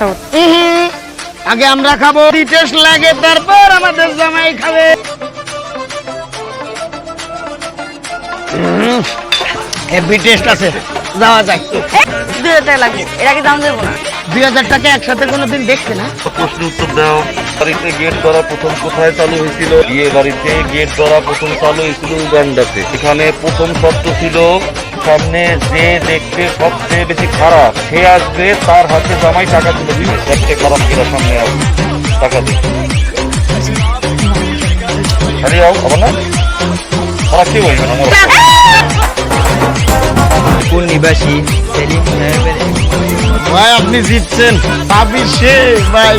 বাসা উঠতে। আগে আমরা খাবো, টেস্ট লাগে, তারপর আমাদের জামাই খাবে। হেভি টেস্ট আছে, যাওয়া যায়। 2000 টাকা লাগবে, এর আগে দাম দেবো না। 2000 টাকা একসাথে কোনোদিন দেখছে না। প্রশ্নের উত্তর দাও। বাড়িতে গেট করা প্রথম কোথায় চালু হয়েছিল? বিয়ে বাড়িতে গেট করা প্রথম চালু হয়েছিল উগান্ডাতে। এখানে প্রথম শর্ত ছিল সামনে যে দেখতে সবচেয়ে বেশি খারাপ সে আসবে, তার হাতে জামাই টাকা তুলে দিবে। সবচেয়ে খারাপ কিরা সামনে আসবে, টাকা দিবে। আরে আবার না খারাপ কি বলবে না। কোন নিবাসী সেলিম সাহেবের ভাই আপনি জিতছেন, ভাবি সে ভাই।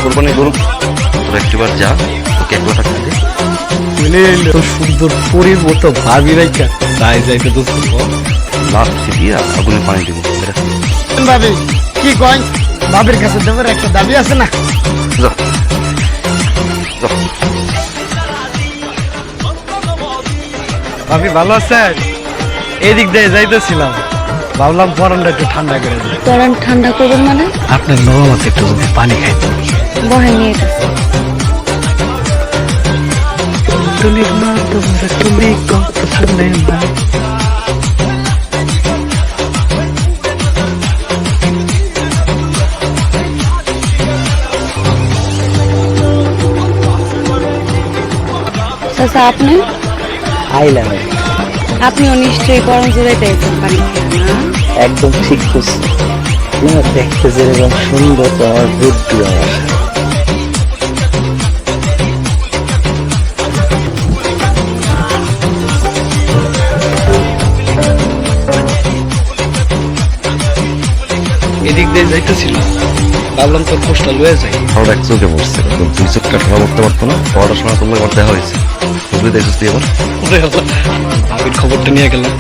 কোরবানি গরু তোর একটিবার যা, ওকে একবার টাকা দে। তো সুন্দর পরিবর্ত ভাবি রাইকা তাই যাইতে দোস্ত লাস্ট দিয়ে আগুনে পানি দেবো। ভাবি কি কয়? ভাবির কাছে দেবার একটা দাবি আছে না? যাও যাও। ভাবি ভালো আছেন? এদিক দিয়ে যাইতেছিলাম, ভাবলাম পরানটা একটু ঠান্ডা করে দিই। পরান ঠান্ডা করবেন মানে? আপনার নরম আছে, একটু যদি পানি খাইতে। বহে নিয়ে গেছে। তুমি না তোমার তুমি কত শুনে না। চাচা আপনি? আইলাম আপনিও নিশ্চয়ই গরম জোড়াইতে একদম পানি খান না? একদম ঠিক করছি। তোমার দেখতে যেরকম সুন্দর, তোমার বুদ্ধি আমার। এদিক দিয়ে যাইতেছিলাম, ভাবলাম তোর পোস্টটা লয়ে যাই। আমার এক চোখে পড়ছে, দুই চোখ কাঠা করতে পারতো না। পড়ার সময় তোমার এবার দেখা হয়েছে, বুঝলি দেখছিস তুই এবার। ভাবির খবরটা নিয়ে গেলাম।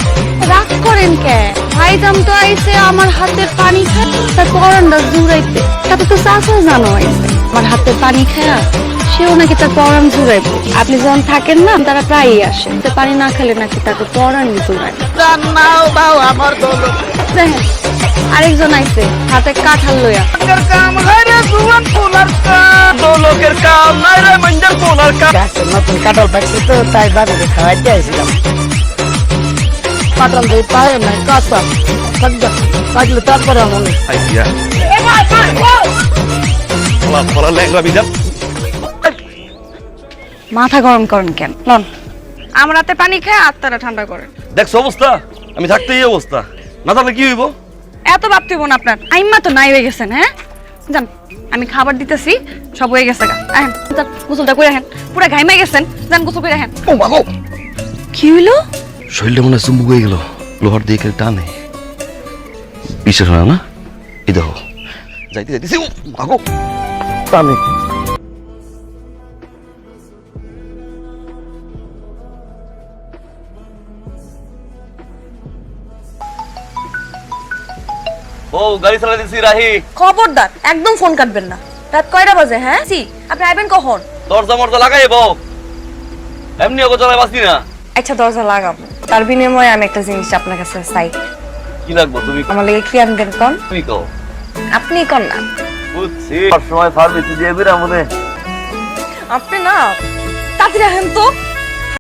রাগ করেন কে? ভাইজাম তো আইছে আমার হাতে পানি খায়, তার পরানটা জুড়াইতে। তাতে তো চাচা জানো আইছে আমার হাতে পানি খায়া সেও নাকি তার পরান জুড়াইবো। আপনি যখন থাকেন না, তারা প্রায়ই আসে। তো পানি না খেলে নাকি তাকে পরান জুড়ায়। নাও দাও আমার দৌলত। দেখেন আরেকজন আইছে হাতে কাঁঠাল লইয়া। কাম হারে জুয়ান পোলার কাম, দৌলকের কাম নাই রে মঞ্জর পোলার কাম। গাছের নতুন কাঁঠাল পাকছে তো, তাই বাড়িতে খাওয়াইতে আসলাম। কাঁঠাল দিয়ে পায় না, কাঁচা পাকলে তারপরে মনে আইডিয়া পড়া লেখা বিজাব। মাথা গরম করেন কেন? লন আমার হাতে পানি খায় আত্মারা ঠান্ডা করেন। দেখছো অবস্থা, আমি থাকতে এই অবস্থা, না থাকলে কি হইব? এত ভাবতে হইব না আপনার। আইম্মা তো নাই হয়ে গেছেন। হ্যাঁ যান, আমি খাবার দিতেছি, সব হয়ে গেছে। আহেন যান, গোসলটা করে আহেন। পুরা ঘাইমা গেছেন, যান গোসল করে আহেন। ও মাগো, কি হইলো? শরীরটা মনে হয় চুম্বুক হয়ে গেল, লোহার দিয়ে কেটে টানে। বিশ্বাস হয় না? এই দেখো যাইতে যাইতেছি, ও মাগো টানে। ও গাড়ি চালাই দিছি রাহি। খবরদার একদম ফোন কাটবেন না। রাত কয়টা বাজে? হ্যাঁ আপনি আইবেন কখন? দরজা মরজা লাগাই বউ, এমনি ওকে চালাই বাঁচি না। আচ্ছা দরজা লাগাবো, তার বিনিময়ে আমি একটা জিনিস আপনার কাছে চাই। কি লাগবো তুমি? আমার লেগে কি আনবেন কন? তুমি কও। আপনি কন না। বুঝছি, সব সময় ফার্মেসি দিয়ে বেরা মনে। আপনি না তাড়াতাড়ি আহেন তো।